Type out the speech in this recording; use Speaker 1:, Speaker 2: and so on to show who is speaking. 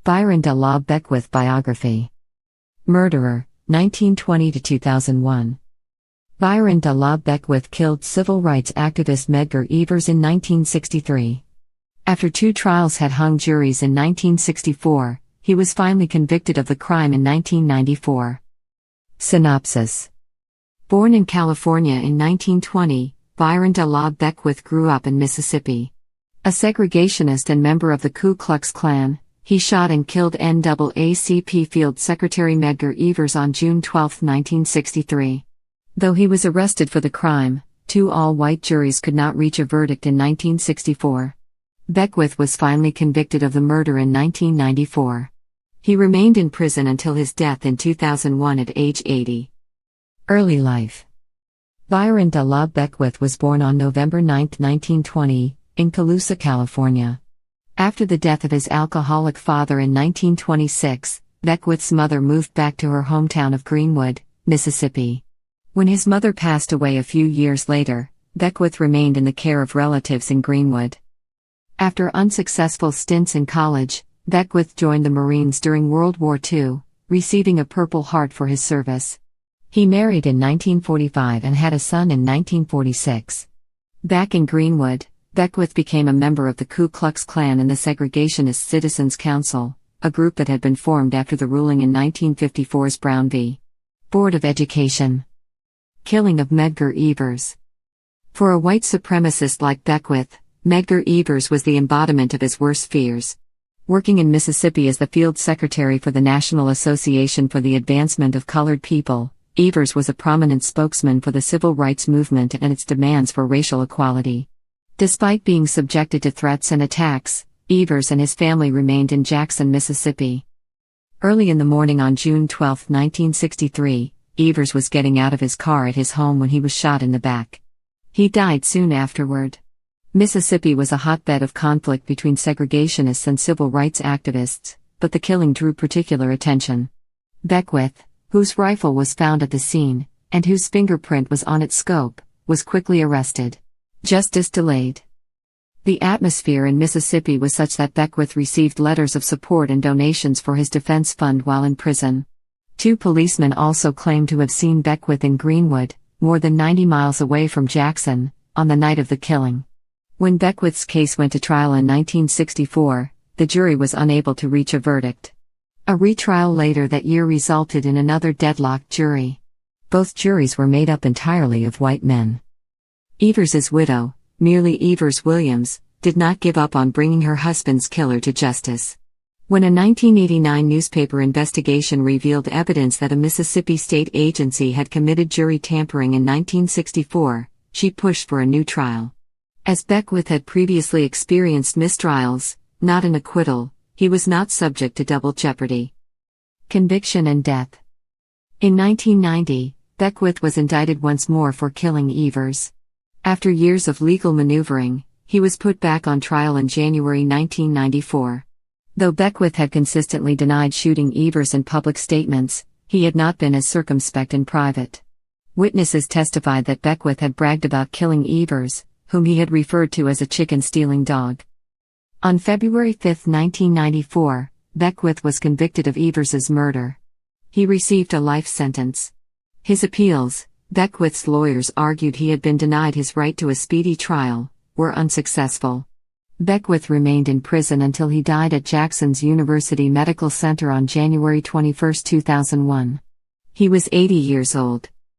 Speaker 1: Byron de la Beckwith biography. Murderer, 1920–2001. Byron de la Beckwith killed civil rights activist Medgar Evers in 1963. After 2 trials had hung juries in 1964, he was finally convicted of the crime in 1994. Synopsis. Born in California in 1920, Byron de la Beckwith grew up in Mississippi. A segregationist and member of the Ku Klux Klan, he shot and killed NAACP Field Secretary Medgar Evers on June 12, 1963. Though he was arrested for the crime, 2 all-white juries could not reach a verdict in 1964. Beckwith was finally convicted of the murder in 1994. He remained in prison until his death in 2001 at age 80. Early life. Byron de la Beckwith was born on November 9, 1920, in Colusa, California. After the death of his alcoholic father in 1926, Beckwith's mother moved back to her hometown of Greenwood, Mississippi. When his mother passed away a few years later, Beckwith remained in the care of relatives in Greenwood. After unsuccessful stints in college, Beckwith joined the Marines during World War II, receiving a Purple Heart for his service. He married in 1945 and had a son in 1946. Back in Greenwood, Beckwith became a member of the Ku Klux Klan and the Segregationist Citizens Council, a group that had been formed after the ruling in 1954's Brown v. Board of Education. Killing of Medgar Evers. For a white supremacist like Beckwith, Medgar Evers was the embodiment of his worst fears. Working in Mississippi as the field secretary for the National Association for the Advancement of Colored People, Evers was a prominent spokesman for the civil rights movement and its demands for racial equality. Despite being subjected to threats and attacks, Evers and his family remained in Jackson, Mississippi. Early in the morning on June 12, 1963, Evers was getting out of his car at his home when he was shot in the back. He died soon afterward. Mississippi was a hotbed of conflict between segregationists and civil rights activists, but the killing drew particular attention. Beckwith, whose rifle was found at the scene, and whose fingerprint was on its scope, was quickly arrested. Justice delayed. The atmosphere in Mississippi was such that Beckwith received letters of support and donations for his defense fund while in prison. 2 policemen also claimed to have seen Beckwith in Greenwood, more than 90 miles away from Jackson, on the night of the killing. When Beckwith's case went to trial in 1964, the jury was unable to reach a verdict. A retrial later that year resulted in another deadlocked jury. Both juries were made up entirely of white men. Evers's widow, Merle Evers Williams, did not give up on bringing her husband's killer to justice. When a 1989 newspaper investigation revealed evidence that a Mississippi state agency had committed jury tampering in 1964, she pushed for a new trial. As Beckwith had previously experienced mistrials, not an acquittal, he was not subject to double jeopardy. Conviction and death. In 1990, Beckwith was indicted once more for killing Evers. After years of legal maneuvering, he was put back on trial in January 1994. Though Beckwith had consistently denied shooting Evers in public statements, he had not been as circumspect in private. Witnesses testified that Beckwith had bragged about killing Evers, whom he had referred to as a chicken-stealing dog. On February 5, 1994, Beckwith was convicted of Evers's murder. He received a life sentence. His appeals, Beckwith's lawyers argued he had been denied his right to a speedy trial, were unsuccessful. Beckwith remained in prison until he died at Jackson's University Medical Center on January 21, 2001. He was 80 years old.